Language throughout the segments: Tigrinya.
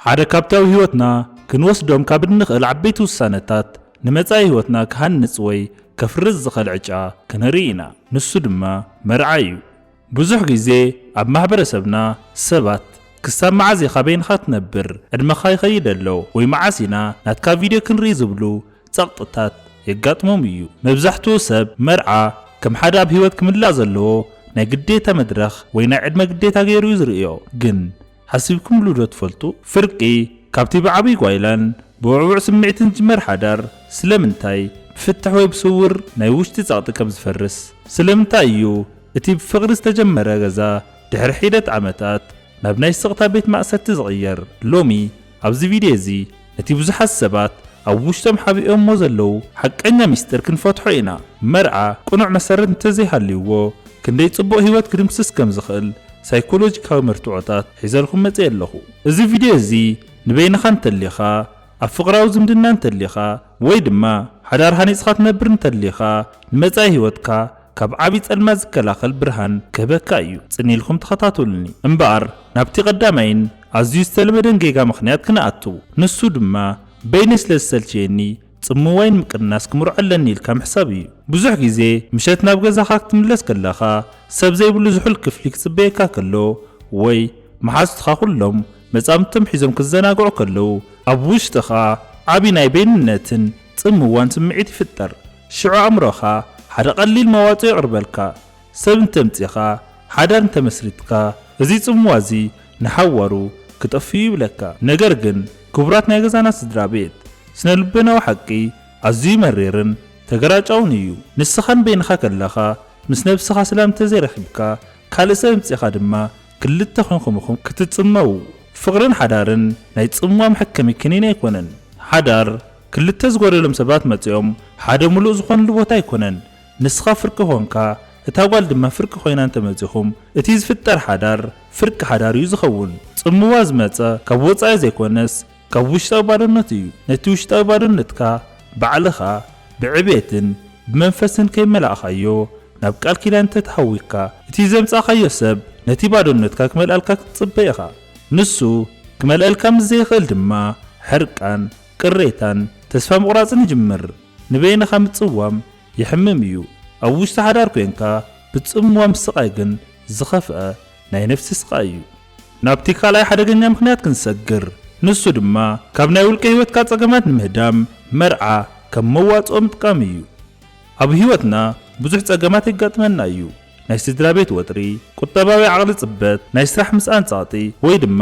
ሓደ ካብታዊ ህይወትና ክንወስዶም ካብ እንኽእል ዓበይቲ ውሳነታት ንመጻኢ ህይወትና ክሃንጽ ወይ ከፍርዝ ዝኽእል ዕጫ ክንርኢ ኢና። ንሱ ድማ መርዓ እዩ። ብዙሕ ግዜ ኣብ ማሕበረሰብና ሰባት ክሳብ መዓዝ ኢኻ በይንኻ ትነብር፣ ዕድመኻ ይኸይድ ኣሎ ወይ መዓስ ኢና ናትካ ቪድዮ ክንርኢ ዝብሉ ጸቕጥታት የጋጥሞም እዩ። መብዛሕትኡ ሰብ መርዓ ከም ሓደ ኣብ ህይወት ክምላእ ዘለዎ ናይ ግዴታ መድረኽ ወይ ናይ ዕድመ ግዴታ ገይሩ እዩ ዝርእዮ። ግን ሓሲብኩምሉ ዶ ትፈልጡ? ፍርቂ ካብቲ ብዓብይ ጓይላን ብውዕውዕ ስምዒትን ጅመር ሓዳር ስለምንታይ ብፍትሕ ወይ ብስውር ናይ ውሽጢ ጸቕጢ ከም ዝፈርስ? ስለምንታይ እዩ እቲ ብፍቕሪ ዝተጀመረ ገዛ ድሕሪ ሒደት ዓመታት ናብ ናይ ስቕታ ቤት ማእሰርቲ ዝቕየር? ሎሚ ኣብዚ ቪድዮ እዚ ነቲ ብዙሓት ሰባት ኣብ ውሽጦም ሓቢኦሞ ዘለዉ ሓቀኛ ሚስጥር ክንፈትሖ ኢና። መርዓ ቁኑዕ መሰረት እንተዘይሃልይዎ ክንደይ ጽቡቕ ህይወት ክድምስስ ከም ዝኽእል ሳይኮሎጂካዊ መርትዖታት ሒዘልኩም መጽእ ኣለኹ። እዚ ቪድዮ እዚ ንበይንኻ እንተሊኻ፣ ኣብ ፍቕራዊ ዝምድና እንተሊኻ ወይ ድማ ሓዳር ሃኒጽኻ ትነብር እንተሊኻ ንመጻኢ ህይወትካ ካብ ዓብይ ጸልማት ዝከላኸል ብርሃን ክህበካ እዩ። ጽኒኢልኩም ተኸታተሉኒ እምበኣር ናብቲ ቀዳማይን ኣዝዩ ዝተለመደን ጌጋ ምኽንያት ክንኣቱ። ንሱ ድማ በይነ ስለ ዝሰልችየኒ ጽምዋይን ምቅናስ ክምርዖ ኣለኒ ኢልካ ምሕሳብ እዩ። ብዙሕ ግዜ ምሸት ናብ ገዛኻ ክትምለስ ከለኻ ሰብ ዘይብሉ ዝሑል ክፍሊ ክጽበየካ ከሎ ወይ መሓዙትኻ ኩሎም መጻምቶም ሒዞም ክዘናግዑ ከለዉ ኣብ ውሽጥኻ ዓብይ ናይ በይንነትን ጽምዋን ስምዒት ይፍጠር። ሽዑ ኣእምሮኻ ሓደ ቀሊል መዋጽኦ ይቕርበልካ። ሰብ እንተምጺኻ ሓዳር እንተመስሪትካ እዚ ጽምዋ እዚ ንሓዋሩ ክጠፍዩ ይብለካ። ነገር ግን ክቡራት ናይ ገዛና ስድራ ቤት ስነ ልበናዊ ሓቂ ኣዝዩ መሪርን ተገራጫውን እዩ። ንስኻን በይንኻ ከለኻ ምስ ነብስኻ ሰላም እንተዘይረኺብካ ካልእ ሰብ ምጽኻ ድማ ክልተ ኮይንኩም ክትጽመው። ፍቕርን ሓዳርን ናይ ጽምዋ መሐከሚ ክኒን ኣይኮነን። ሓዳር ክልተ ዝጎደሎም ሰባት መጽኦም ሓደ ሙሉእ ዝኾንሉ ቦታ ኣይኮነን። ንስኻ ፍርቂ ኾንካ እታ ጓል ድማ ፍርቂ ኮይና እንተመጺኹም እቲ ዝፍጠር ሓዳር ፍርቂ ሓዳር እዩ ዝኸውን። ጽምዋ ዝመጸ ካብ ወጻኢ ዘይኮነስ ካብ ውሽጣዊ ባዶነት እዩ። ነቲ ውሽጣዊ ባዶነትካ ባዕልኻ ብዕቤትን ብመንፈስን ከይመላእኻዮ ናብ ቃል ኪዳን እንተተሓዊካ እቲ ዘምጻኻዮ ሰብ ነቲ ባዶነትካ ክመልአልካ ክትጽበ ኢኻ። ንሱ ክመልአልካ ምዘይኽእል ድማ ሕርቃን፣ ቅሬታን ተስፋ ምቑራጽን ይጅምር። ንበይንኻ ምጽዋም ይሕምም እዩ። ኣብ ውሽጢ ሓዳር ኮንካ ብጽምዋ ምስቓይ ግን ዝኸፍአ ናይ ነፍሲ ስቓይ እዩ። ናብቲ ካልኣይ ሓደገኛ ምኽንያት ክንሰግር። ንሱ ድማ ካብ ናይ ውልቀ ህይወትካ ጸገማት ንምህዳም መርዓ ከም መዋጽኦ ምጥቃም እዩ። ኣብ ህይወትና ብዙሕ ጸገማት ይጋጥመና እዩ። ናይ ስድራ ቤት ወጥሪ፣ ቁጠባዊ ዓቕሊ ጽበት፣ ናይ ስራሕ ምስኣን ጸቕጢ ወይ ድማ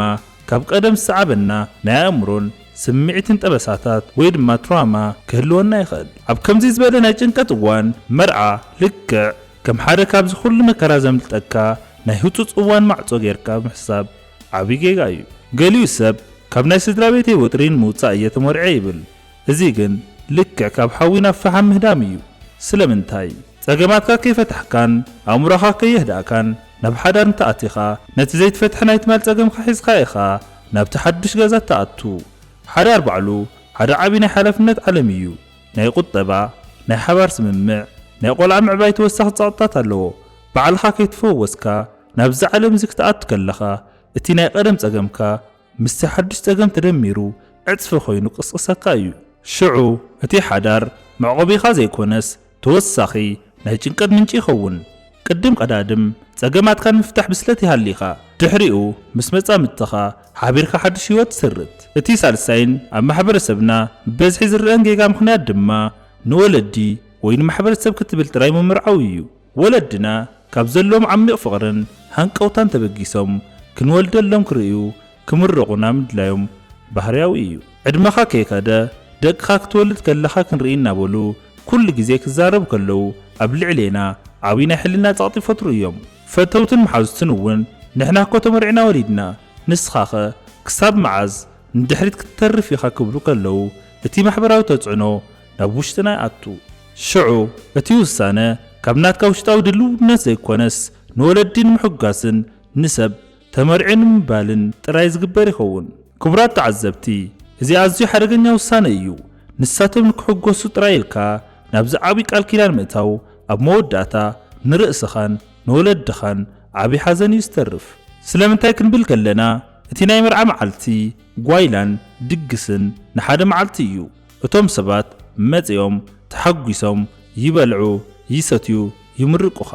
ካብ ቀደም ዝሰዓበና ናይ ኣእምሮን ስምዒትን ጠበሳታት ወይ ድማ ትራውማ ክህልወና ይኽእል። ኣብ ከምዚ ዝበለ ናይ ጭንቀት እዋን መርዓ ልክዕ ከም ሓደ ካብዚ ኩሉ መከራ ዘምልጠካ ናይ ህጹጽ እዋን ማዕጾ ጌርካ ምሕሳብ ዓብይ ጌጋ እዩ። ገሊኡ ሰብ ካብ ናይ ስድራ ቤት ወጥሪን ምውጻእ እየ ተመርዐ ይብል። እዚ ግን ልክዕ ካብ ሓዊ ናብ ፈሓም ምህዳም እዩ። ስለምንታይ? ጸገማትካ ከይፈታሕካን ኣእምሮኻ ከየህዳእካን ናብ ሓዳር እንተኣቲኻ ነቲ ዘይትፈትሐ ናይ ትማል ጸገምካ ሒዝካ ኢኻ ናብቲ ሓድሽ ገዛ ተኣቱ። ሓዳር ባዕሉ ሓደ ዓብይ ናይ ሓላፍነት ዓለም እዩ። ናይ ቁጠባ፣ ናይ ሓባር ስምምዕ፣ ናይ ቆልዓ ምዕባይ ተወሳኺ ጸቕጥታት ኣለዎ። ባዕልኻ ከይትፈወስካ ናብዚ ዓለም እዚ ክትኣቱ ከለኻ እቲ ናይ ቀደም ጸገምካ ምስቲ ሓድሽ ጸገም ተደሚሩ ዕጽፊ ኮይኑ ቅስቅሰካ እዩ። ሽዑ እቲ ሓዳር መዕቆቢኻ ዘይኮነስ ተወሳኺ ናይ ጭንቀት ምንጪ ይኸውን። ቅድም ቀዳድም ጸገማትካ ንምፍታሕ ብስለት ይሃሊኻ። ድሕሪኡ ምስ መጻምድትኻ ሓቢርካ ሓድሽ ህይወት ትስርት። እቲ ሳልሳይን ኣብ ማሕበረሰብና ብበዝሒ ዝርአን ጌጋ ምኽንያት ድማ ንወለዲ ወይ ንማሕበረሰብ ክትብል ጥራይ ምምርዓው እዩ። ወለድና ካብ ዘለዎም ዓሚቕ ፍቕርን ሃንቀውታን ተበጊሶም ክንወልደሎም ክርእዩ ክምርቑና ምድላዮም ባህርያዊ እዩ። ዕድመኻ ከይከደ ደቅኻ ክትወልድ ከለኻ ክንርኢ እናበሉ ኩሉ ግዜ ክዛረቡ ከለዉ ኣብ ልዕሌና ዓብይ ናይ ሕልና ጸቕጢ ይፈጥሩ እዮም። ፈተውትን መሓዙትን እውን ንሕና እኮ ተመሪዕና ወሊድና ንስኻኸ ክሳብ መዓዝ ንድሕሪት ክትተርፍ ኢኻ ክብሉ ከለዉ እቲ ማሕበራዊ ተጽዕኖ ናብ ውሽጥና ይኣቱ። ሽዑ እቲ ውሳነ ካብ ናትካ ውሽጣዊ ድልውነት ዘይኮነስ ንወለዲ ንምሕጋስን ንሰብ ተመሪዑ ንምባልን ጥራይ ዝግበር ይኸውን። ክቡራት ተዓዘብቲ፣ እዚ ኣዝዩ ሓደገኛ ውሳነ እዩ። ንሳቶም ንክሕጎሱ ጥራይ ኢልካ ናብዚ ዓብይ ቃል ኪዳን ምእታው ኣብ መወዳእታ ንርእስኻን ንወለድኻን ዓብይ ሓዘን እዩ ዝተርፍ። ስለምንታይ ክንብል ከለና እቲ ናይ መርዓ መዓልቲ ጓይላን ድግስን ንሓደ መዓልቲ እዩ። እቶም ሰባት መጺኦም ተሓጒሶም ይበልዑ ይሰትዩ ይምርቁኻ።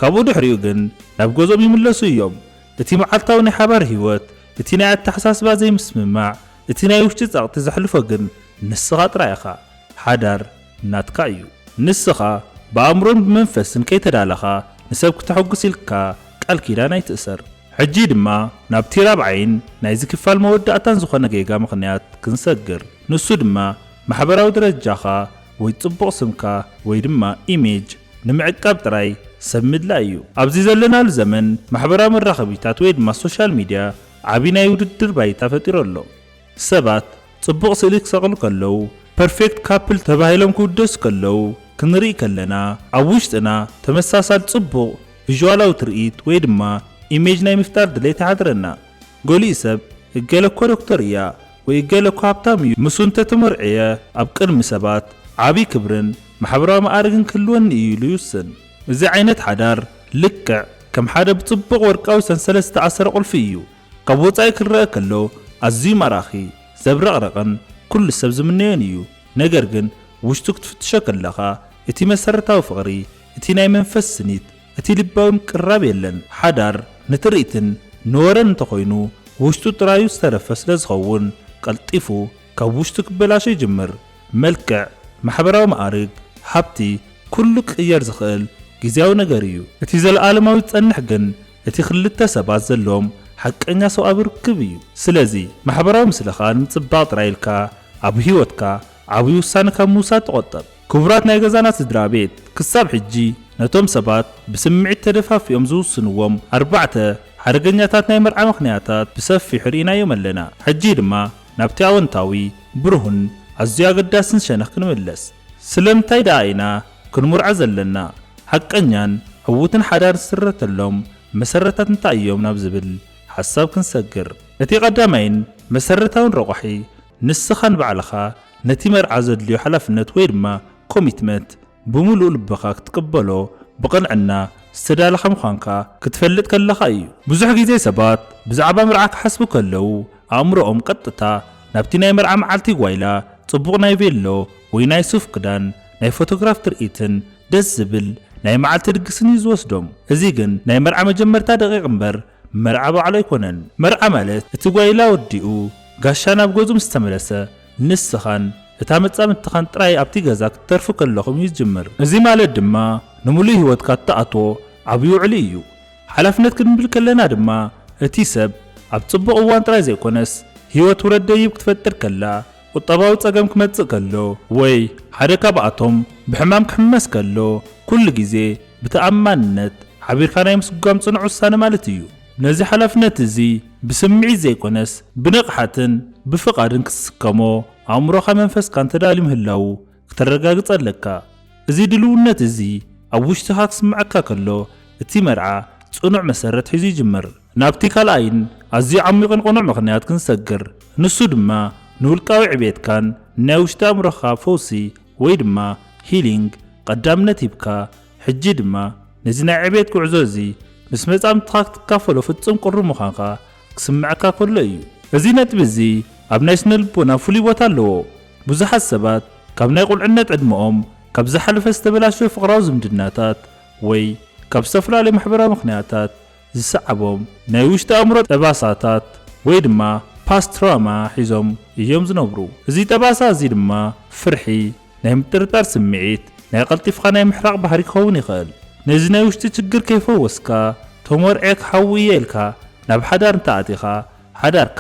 ካብኡ ድሕሪኡ ግን ናብ ገዞም ይምለሱ እዮም። እቲ መዓልታዊ ናይ ሓባር ህይወት፣ እቲ ናይ ኣተሓሳስባ ዘይምስምማዕ፣ እቲ ናይ ውሽጢ ጸቕጢ ዘሕልፎ ግን ንስኻ ጥራይ ኢኻ። ሓዳር ናትካ እዩ። ንስኻ ብኣእምሮን ብመንፈስን ከይተዳለኻ ንሰብ ክተሐጉስ ኢልካ ቃል ኪዳን ኣይትእሰር። ሕጂ ድማ ናብቲ ራብዓይን ናይ ዝክፋል መወዳእታን ዝኾነ ጌጋ ምኽንያት ክንሰግር። ንሱ ድማ ማሕበራዊ ደረጃኻ ወይ ጽቡቕ ስምካ ወይ ድማ ኢሜጅ ንምዕቃብ ጥራይ ሰብ ምድላእ እዩ። ኣብዚ ዘለናሉ ዘመን ማሕበራዊ መራኸቢታት ወይ ድማ ሶሻል ሚድያ ዓብይ ናይ ውድድር ባይታ ፈጢሩ ኣሎ። ሰባት ጽቡቕ ስእሊ ክሰቕሉ ከለዉ፣ ፐርፌክት ካፕል ተባሂሎም ክውደሱ ከለዉ ክንርኢ ከለና ኣብ ውሽጥና ተመሳሳሊ ጽቡቕ ቪዥዋላዊ ትርኢት ወይ ድማ ኢሜጅ ናይ ምፍጣር ድሌት ይሓድረና። ገሊኡ ሰብ እገለኮ ዶክተር እያ ወይ እገለኮ ሃብታም እዩ ምስ እንተተመርዐየ ኣብ ቅድሚ ሰባት ዓብይ ክብርን ማሕበራዊ ማዕርግን ክህልወኒ እዩ ኢሉ ይውስን። እዚ ዓይነት ሓዳር ልክዕ ከም ሓደ ብጽቡቕ ወርቃዊ ሰንሰለት ዝተኣሰረ ቁልፊ እዩ። ካብ ወጻኢ ክረአ ከሎ ኣዝዩ ማራኺ ዘብረቕረቕን ኩሉ ሰብ ዝምነዮን እዩ። ነገር ግን ውሽጡ ክትፍትሾ ከለኻ እቲ መሰረታዊ ፍቕሪ፣ እቲ ናይ መንፈስ ስኒት፣ እቲ ልባዊ ምቅራብ የለን። ሓዳር ንትርኢትን ንወረን እንተኾይኑ ውሽጡ ጥራዩ ዝተረፈ ስለ ዝኸውን ቀልጢፉ ካብ ውሽጡ ክበላሾ ይጅምር። መልክዕ፣ ማሕበራዊ ማዕርግ፣ ሃብቲ ኩሉ ክቕየር ዝኽእል ጊዜያዊ ነገር እዩ። እቲ ዘለኣለማዊ ጸንሕ ግን እቲ ክልተ ሰባት ዘለዎም ሓቀኛ ሰብኣዊ ርክብ እዩ። ስለዚ ማሕበራዊ ምስልኻ ንምጽባቕ ጥራይ ኢልካ ኣብ ህይወትካ ዓብይ ውሳነ ካብ ምውሳድ ተቆጠብ። ክቡራት ናይ ገዛና ስድራ ቤት፣ ክሳብ ሕጂ ነቶም ሰባት ብስምዒት ተደፋፊኦም ዝውስንዎም 4 ሓደገኛታት ናይ መርዓ ምኽንያታት ብሰፊሑ ርኢናዮም ኣለና። ሕጂ ድማ ናብቲ ኣወንታዊ ብሩህን ኣዝዩ ኣገዳስን ሸነኽ ክንምለስ። ስለምንታይ ደኣ ኢና ክንምርዓ ዘለና? ሓቀኛን ህውትን ሓዳር ዝስረተሎም መሰረታት እንታይ እዮም ናብ ዝብል ሓሳብ ክንሰግር። እቲ ቀዳማይን መሰረታውን ረቑሒ ንስኻን ባዕልኻ ነቲ መርዓ ዘድልዮ ሓላፍነት ወይ ድማ ኮሚትመንት ብምሉእ ልብኻ ክትቅበሎ ብቕንዕና ዝተዳለኻ ምዃንካ ክትፈልጥ ከለኻ እዩ። ብዙሕ ግዜ ሰባት ብዛዕባ መርዓ ክሓስቡ ከለዉ ኣእምሮኦም ቀጥታ ናብቲ ናይ መርዓ መዓልቲ ጓይላ፣ ጽቡቕ ናይ ቬሎ ወይ ናይ ሱፍ ክዳን፣ ናይ ፎቶግራፍ ትርኢትን ደስ ዝብል ናይ መዓልቲ ድግስን እዩ ዝወስዶም። እዚ ግን ናይ መርዓ መጀመርታ ደቂቕ እምበር መርዓ በዓሉ ኣይኮነን። መርዓ ማለት እቲ ጓይላ ወዲኡ ጋሻ ናብ ገዙ ምስ ተመለሰ ንስኻን እታ መጻምድትኻን ጥራይ ኣብቲ ገዛ ክትተርፉ ከለኹም እዩ ዝጅምር። እዚ ማለት ድማ ንሙሉእ ህይወትካ እተኣትዎ ዓብዪ ውዕሊ እዩ። ሓላፍነት ክንብል ከለና ድማ እቲ ሰብ ኣብ ጽቡቕ እዋን ጥራይ ዘይኮነስ ህይወት ውረድ ደይብ ክትፈጥር ከላ፣ ቁጠባዊ ጸገም ክመጽእ ከሎ ወይ ሓደ ካብኣቶም ብሕማም ክሕመስ ከሎ ኩሉ ግዜ ብተኣማንነት ሓቢርካ ናይ ምስጓም ጽኑዕ ውሳነ ማለት እዩ። ነዚ ሓላፍነት እዚ ብስምዒት ዘይኮነስ ብንቕሓትን ብፍቓድን ክትስከሞ ኣእምሮኻ መንፈስካን ተዳልዩ ምህላው ክተረጋግጽ ኣለካ። እዚ ድልውነት እዚ ኣብ ውሽጥኻ ክስምዓካ ከሎ እቲ መርዓ ጽኑዕ መሰረት ሒዙ ይጅምር። ናብቲ ካልኣይን ኣዝዩ ዓሚቕን ቁኑዕ ምኽንያት ክንሰግር። ንሱ ድማ ንውልቃዊ ዕቤትካን ናይ ውሽጢ ኣእምሮኻ ፈውሲ ወይ ድማ ሂሊንግ ቀዳምነት ሂብካ። ሕጂ ድማ ነዚ ናይ ዕቤት ጉዕዞ እዚ ምስ መጻምድትኻ ክትካፈሎ ፍጹም ቁሩብ ምዃንካ ክስምዓካ ከሎ እዩ። እዚ ነጥቢ እዚ ኣብ ናይ ስነ ልቦና ፍሉይ ቦታ ኣለዎ። ብዙሓት ሰባት ካብ ናይ ቁልዕነት ዕድመኦም ካብ ዝሓለፈ ዝተበላሸዩ ፍቕራዊ ዝምድናታት ወይ ካብ ዝተፈላለዩ ማሕበራዊ ምኽንያታት ዝሰዓቦም ናይ ውሽጢ ኣእምሮ ጠባሳታት ወይ ድማ ፓስት ትራውማ ሒዞም እዮም ዝነብሩ። እዚ ጠባሳ እዚ ድማ ፍርሒ፣ ናይ ምጥርጣር ስምዒት፣ ናይ ቀልጢፍኻ ናይ ምሕራቕ ባህሪ ክኸውን ይኽእል። ነዚ ናይ ውሽጢ ችግር ከይፈወስካ ተመርዐ ክሓዊ እየ ኢልካ ናብ ሓዳር እንተኣቲኻ ሓዳርካ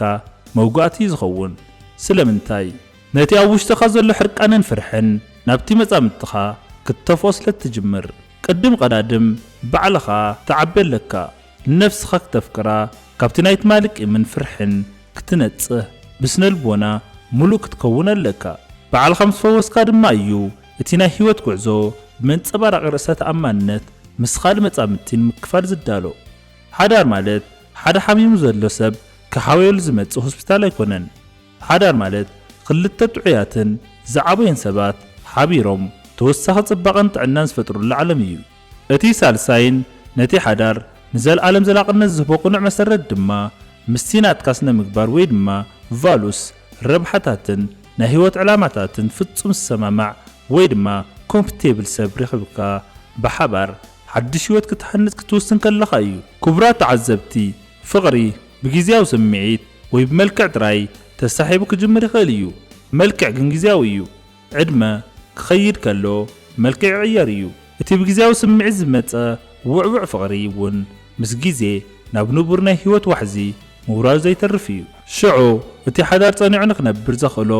መውጓእቲ ዝኸውን። ስለምንታይ? ነቲ ኣብ ውሽጥኻ ዘሎ ሕርቃንን ፍርሕን ናብቲ መጻምድትኻ ክትተፍኦ ስለ ትጅምር። ቅድም ቀዳድም ባዕልኻ ተዓብየለካ፣ ንነፍስኻ ክተፍቅራ፣ ካብቲ ናይቲ ማልቅምን ፍርሕን ክትነጽህ፣ ብስነ ልቦና ሙሉእ ክትከውን ኣለካ። ባዕልኻ ምስ ፈወስካ ድማ እዩ እቲ ናይ ህይወት ጉዕዞ ብመንጸባረቒ ርእሰ ተኣማንነት ምስ ካልእ መጻምድትን ምክፋል ዝዳሎ። ሓዳር ማለት ሓደ ሓሚሙ ዘሎ ሰብ ክሓወየሉ ዝመጽእ ሆስፒታል ኣይኮነን። ሓዳር ማለት ክልተ ጥዑያትን ዝዓበየን ሰባት ሓቢሮም ተወሳኺ ጽባቐን ጥዕናን ዝፈጥሩሉ ዓለም እዩ። እቲ ሳልሳይን ነቲ ሓዳር ንዘለኣለም ዘላቕነት ዝህቦ ቁኑዕ መሰረት ድማ ምስቲናትካ ስነ ምግባር ወይ ድማ ቫሉስ ረብሓታትን ናይ ህይወት ዕላማታትን ፍጹም ዝሰማማዕ ወይ ድማ ኮምፕቴብል ሰብ ረኺብካ ብሓባር ሓድሽ ህይወት ክትሃንጽ ክትውስን ከለኻ እዩ። ክቡራት ተዓዘብቲ ፍቕሪ ብግዝያዊ ስምዒት ወይ ብመልክዕ ጥራይ ተሳሒቡ ክጅምር ይኽእል እዩ። መልክዕ ግን ግዝያዊ እዩ። ዕድመ ክኸይድ ከሎ መልክዕ ይቕየር እዩ። እቲ ብግዝያዊ ስምዒት ዝመጸ ውዕውዕ ፍቕሪ እውን ምስ ግዜ ናብ ንቡር ናይ ህይወት ዋሕዚ ምውራዱ ዘይተርፍ እዩ። ሽዑ እቲ ሓዳር ጸኒዑ ንኽነብር ዘኽእሎ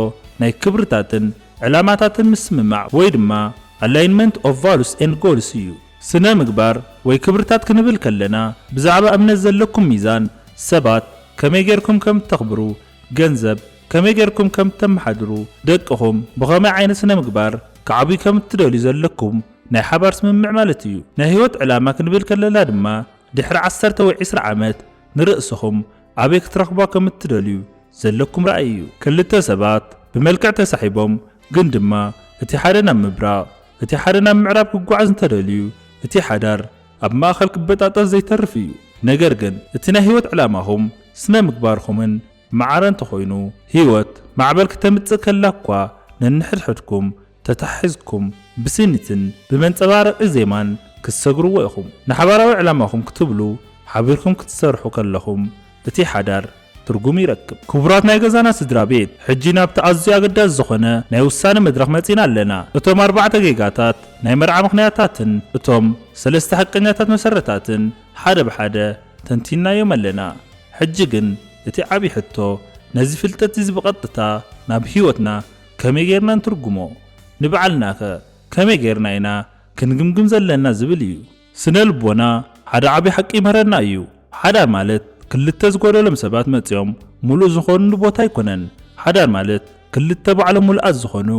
ናይ ክብርታትን ዕላማታትን ምስምማዕ ወይ ድማ ኣላይንመንት ኦፍ ቫሉስ ኤንድ ጎልስ እዩ። ስነ ምግባር ወይ ክብርታት ክንብል ከለና ብዛዕባ እምነት ዘለኩም ሚዛን፣ ሰባት ከመይ ጌርኩም ከም ተኽብሩ፣ ገንዘብ ከመይ ጌርኩም ከም ተመሓድሩ፣ ደቅኹም ብኸመይ ዓይነት ስነ ምግባር ክዓብዩ ከም እትደልዩ ዘለኩም ናይ ሓባር ስምምዕ ማለት እዩ። ናይ ህይወት ዕላማ ክንብል ከለና ድማ ድሕሪ 10 ወይ 20 ዓመት ንርእስኹም ኣበይ ክትረኽቧ ከም እትደልዩ ዘለኩም ራእይ እዩ። ክልተ ሰባት ብመልክዕ ተሳሒቦም ግን ድማ እቲ ሓደ ናብ ምብራቕ እቲ ሓደ ናብ ምዕራብ ክጓዓዝ እንተደልዩ እቲ ሓዳር ኣብ ማእኸል ክበጣጠስ ዘይተርፍ እዩ። ነገር ግን እቲ ናይ ህይወት ዕላማኹም ስነ ምግባርኹምን ማዕረ እንተኾይኑ ህይወት ማዕበል ክተምጽእ ከላ እኳ ነንሕድሕድኩም ተታሒዝኩም ብስኒትን ብመንጸባረቂ ዜማን ክሰግርዎ ኢኹም። ንሓባራዊ ዕላማኹም ክትብሉ ሓቢርኩም ክትሰርሑ ከለኹም እቲ ሓዳር ትርጉም ይረክብ። ክቡራት ናይ ገዛና ስድራ ቤት ሕጂ ናብቲ ኣዝዩ ኣገዳሲ ዝኾነ ናይ ውሳነ መድረኽ መጺና ኣለና። እቶም 4 ጌጋታት ናይ መርዓ ምኽንያታትን እቶም 3 ሓቀኛታት መሰረታትን ሓደ ብሓደ ተንቲናዮም ኣለና። ሕጂ ግን እቲ ዓብይ ሕቶ ነዚ ፍልጠት እዚ ብቐጥታ ናብ ህይወትና ከመይ ጌርና እንትርጉሞ ንበዓልናኸ ከመይ ጌርና ኢና ክንግምግም ዘለና ዝብል እዩ። ስነ ልቦና ሓደ ዓብይ ሓቂ ይመረና እዩ። ሓዳር ማለት ክልተ ዝጎደሎም ሰባት መጽዮም ሙሉእ ዝኾኑ ቦታ ኣይኮነን። ሓዳር ማለት ክልተ ባዕሎም ሙሉኣት ዝኾኑ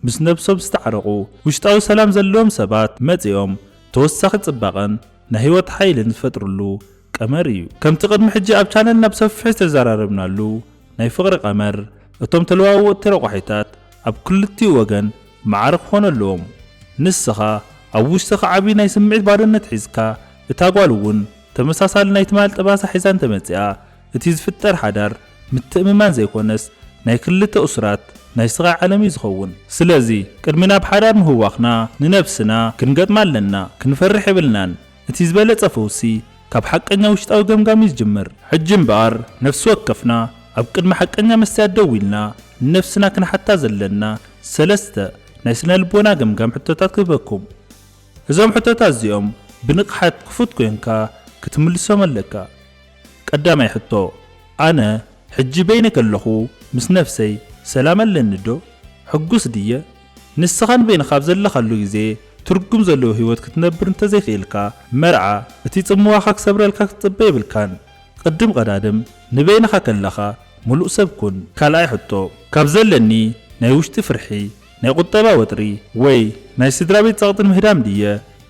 ምስ ነብሶም ዝተዓረቑ ውሽጣዊ ሰላም ዘለዎም ሰባት መጽዮም ተወሳኺ ጽባቐን ናይ ህይወት ሓይልን ዝፈጥሩሉ ቀመር እዩ። ከምቲ ቅድሚ ሕጂ ኣብ ቻነልና ብሰፊሕ ዝተዘራረብናሉ ናይ ፍቕሪ ቀመር እቶም ተለዋወጥቲ ረቑሒታት ኣብ ክልቲኡ ወገን ማዕረ ክኾኑ ኣለዎም። ንስኻ ኣብ ውሽጥኻ ዓብይ ናይ ስምዒት ባርነት ሒዝካ እታ ጓል እውን ተመሳሳሊ ናይ ትማል ጠባሳ ሒዛ እንተመጽኣ እቲ ዝፍጠር ሓዳር ምትእምማን ዘይኮነስ ናይ ክልተ እስራት ናይ ስቓይ ዓለም እዩ ዝኸውን። ስለዚ ቅድሚ ናብ ሓዳር ምህዋኽና ንነብስና ክንገጥማ ኣለና። ክንፈርሕ የብልናን። እቲ ዝበለጸ ፈውሲ ካብ ሓቀኛ ውሽጣዊ ገምጋም ይጅምር። ሕጂ እምበኣር ነፍሲ ወከፍና ኣብ ቅድሚ ሓቀኛ መስትያት ደው ኢልና ንነፍስና ክንሓታ ዘለና 3 ናይ ስነ ልቦና ገምጋም ሕቶታት ክህበኩም። እዞም ሕቶታት እዚኦም ብንቕሓት ክፉት ኮይንካ ክትምልሶም ኣለካ። ቀዳማይ ሕቶ፣ ኣነ ሕጂ በይነ ከለኹ ምስ ነፍሰይ ሰላም ኣለኒ ዶ? ሕጉስ ድየ? ንስኻን በይንኻ ኣብ ዘለኻሉ ግዜ ትርጉም ዘለዎ ህይወት ክትነብር እንተዘይኽኢልካ መርዓ እቲ ጽምዋኻ ክሰብረልካ ክትጽበ የብልካን። ቅድም ቀዳድም ንበይንኻ ከለኻ ሙሉእ ሰብ ኩን። ካልኣይ ሕቶ፣ ካብ ዘለኒ ናይ ውሽጢ ፍርሒ ናይ ቁጠባ ወጥሪ ወይ ናይ ስድራ ቤት ጸቕጥን ምህዳም ድየ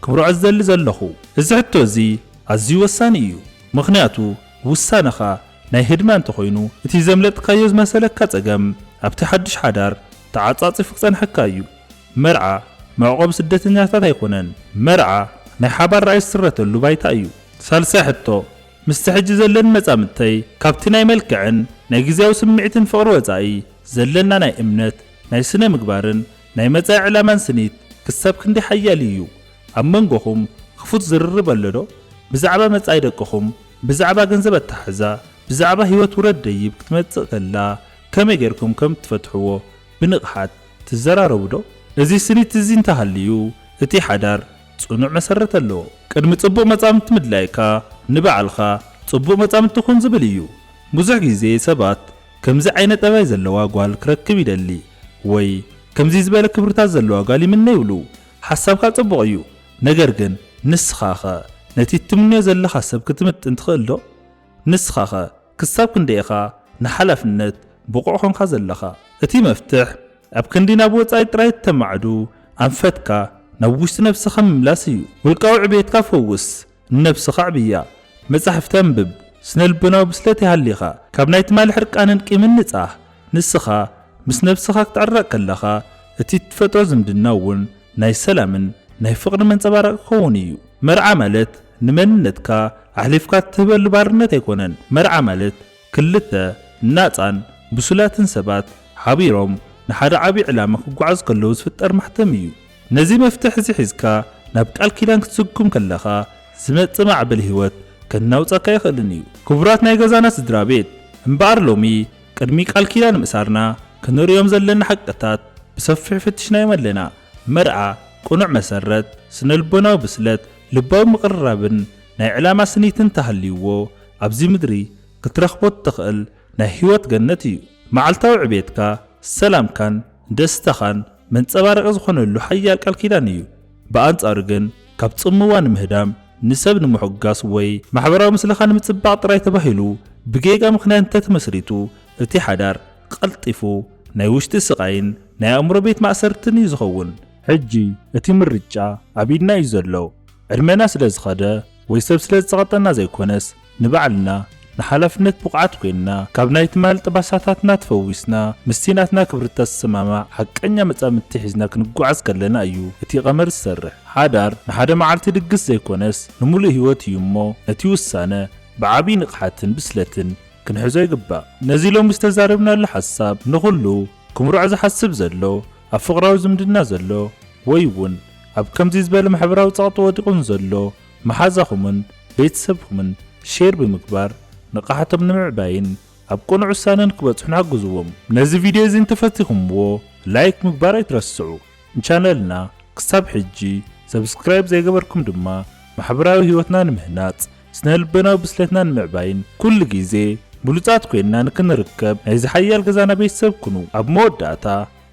ክብርዖ ዝደሊ ዘለኹ? እዚ ሕቶ እዚ ኣዝዩ ወሳኒ እዩ። ምኽንያቱ ውሳነኻ ናይ ህድማ እንተኾይኑ እቲ ዘምለጥካዮ ዝመሰለካ ጸገም ኣብቲ ሓድሽ ሓዳር ተዓጻጺፉ ክጸንሐካ እዩ። መርዓ መዕቆብ ስደተኛታት ኣይኮነን። መርዓ ናይ ሓባር ራእይ ዝስረተሉ ባይታ እዩ። ሳልሳይ ሕቶ፣ ምስቲ ሕጂ ዘለኒ መጻምድተይ ካብቲ ናይ መልክዕን ናይ ግዝያዊ ስምዒትን ፍቕሪ ወጻኢ ዘለና ናይ እምነት ናይ ስነ ምግባርን ናይ መጻኢ ዕላማን ስኒት ክሳብ ክንደይ ሓያል እዩ? ኣብ መንጎኹም ክፉት ዝርርብ ኣሎ ዶ? ብዛዕባ መጻኢ ደቅኹም፣ ብዛዕባ ገንዘብ ኣተሓሕዛ፣ ብዛዕባ ህይወት ውረድ ደይብ ክትመጽእ ከላ ከመይ ጌርኩም ከም ትፈትሕዎ ብንቕሓት ትዘራረቡ ዶ? እዚ ስኒት እዚ እንተሃልዩ እቲ ሓዳር ጽኑዕ መሰረት ኣለዎ። ቅድሚ ጽቡቕ መጻምድቲ ምድላይካ ንበዓልኻ ጽቡቕ መጻምድቲ ኩን ዝብል እዩ። ብዙሕ ግዜ ሰባት ከምዚ ዓይነት ጠባይ ዘለዋ ጓል ክረክብ ይደሊ ወይ ከምዚ ዝበለ ክብርታት ዘለዋ ጓል ይምነ ይብሉ። ሓሳብካ ጽቡቕ እዩ። ነገር ግን ንስኻኸ ነቲ ትምንዮ ዘለኻ ሰብ ክትምጥን ትኽእል ዶ? ንስኻኸ ክሳብ ክንደኢኻ ንሓላፍነት ብቑዕ ኾንካ ዘለኻ? እቲ መፍትሕ ኣብ ክንዲ ናብ ወጻኢ ጥራይ ተማዕዱ ኣንፈትካ ናብ ውሽጢ ነብስኻ ምምላስ እዩ። ውልቃዊ ዕብየትካ ፈውስ፣ ንነብስኻ ዕብያ። መጻሕፍቲ አንብብ፣ ስነ ልቦናዊ ብስለት ይሃሊኻ። ካብ ናይ ትማል ሕርቃንን ቂምን ንጻህ። ንስኻ ምስ ነብስኻ ክትዕረቕ ከለኻ እቲ ትፈጥሮ ዝምድና እውን ናይ ሰላምን ናይ ፍቕሪ መንጸባረቂ ክኸውን እዩ። መርዓ ማለት ንመንነትካ ኣሕሊፍካ እትህበሉ ባርነት ኣይኮነን። መርዓ ማለት ክልተ ናጻን ብሱላትን ሰባት ሓቢሮም ንሓደ ዓቢ ዕላማ ክጓዓዙ ከለዉ ዝፍጠር ማሕተም እዩ። ነዚ መፍትሕ እዚ ሒዝካ ናብ ቃል ኪዳን ክትስጉም ከለኻ ዝመጽእ ማዕበል ህይወት ከናውፀካ ይኽእልን እዩ። ክቡራት ናይ ገዛና ስድራ ቤት እምበኣር ሎሚ ቅድሚ ቃል ኪዳን ምእሳርና ክንሪኦም ዘለና ሓቅታት ብሰፊሕ ፍትሽናዮም ኣለና። መርዓ ቁኑዕ መሰረት ስነልቦናዊ ብስለት ልባዊ ምቕርራብን ናይ ዕላማ ስኒትን ተሃልይዎ ኣብዚ ምድሪ ክትረኽቦ ትኽእል ናይ ህይወት ገነት እዩ። መዓልታዊ ዕቤትካ ሰላምካን ደስታኻን መንጸባረቂ ዝኾነሉ ሓያል ቃል ኪዳን እዩ። ብኣንጻሩ ግን ካብ ጽምዋ ንምህዳም ንሰብ ንምሕጋስ ወይ ማሕበራዊ ምስልኻ ንምጽባቕ ጥራይ ተባሂሉ ብጌጋ ምኽንያት እንተተመስሪቱ እቲ ሓዳር ቀልጢፉ ናይ ውሽጢ ስቓይን ናይ ኣእምሮ ቤት ማእሰርትን እዩ ዝኸውን። ሕጂ እቲ ምርጫ ኣብ ኢድና እዩ ዘሎ። ዕድመና ስለ ዝኸደ ወይ ሰብ ስለ ዝጸቐጠና ዘይኮነስ ንባዕልና ንሓላፍነት ብቕዓት ኮይንና ካብ ናይ ትማል ጥባሳታትና ተፈዊስና ምስቲናትና ክብርታት ዝሰማማዕ ሓቀኛ መጻምድቲ ሒዝና ክንጓዓዝ ከለና እዩ እቲ ቐመር ዝሰርሕ። ሓዳር ንሓደ መዓልቲ ድግስ ዘይኮነስ ንሙሉእ ህይወት እዩ እሞ ነቲ ውሳነ ብዓብዪ ንቕሓትን ብስለትን ክንሕዞ ይግባእ። ነዚ ሎሚ ዝተዛረብናሉ ሓሳብ ንኹሉ ክምሩዕ ዝሓስብ ዘሎ ኣብ ፍቕራዊ ዝምድና ዘሎ ወይ እውን ኣብ ከምዚ ዝበለ ማሕበራዊ ጸቕጢ ወዲቑን ዘሎ መሓዛኹምን ቤተሰብኹምን ሼር ብምግባር ንቕሓቶም ንምዕባይን ኣብ ቁኑዕ ውሳነን ክበጽሑን ሓግዝዎም። ነዚ ቪድዮ እዚ እንተፈቲኹምዎ ላይክ ምግባር ኣይትረስዑ። ቻነልና ክሳብ ሕጂ ሰብስክራይብ ዘይገበርኩም ድማ ማሕበራዊ ህይወትና ንምህናጽ ስነልቦናዊ ብስለትና ንምዕባይን ኩሉ ግዜ ብሉጻት ኮይንና ንክንርከብ ናይዚ ሓያል ገዛና ቤተሰብ ኩኑ። ኣብ መወዳእታ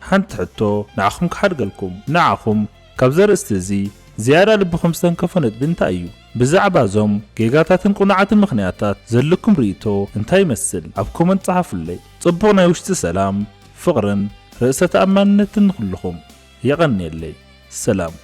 ሓንቲ ሕቶ ንዓኹም ክሓድገልኩም። ንዓኹም ካብ ዘርእስቲ እዚ ዝያዳ ልብኹም ዝተንከፎ ነጥቢ እንታይ እዩ? ብዛዕባ ዞም ጌጋታትን ቁኑዓትን ምኽንያታት ዘለኩም ርእቶ እንታይ ይመስል? ኣብ ኮመንት ጸሓፉለይ። ጽቡቕ ናይ ውሽጢ ሰላም፣ ፍቕርን ርእሰ ተኣማንነትን ንኹልኹም የቐኒየለይ። ሰላም።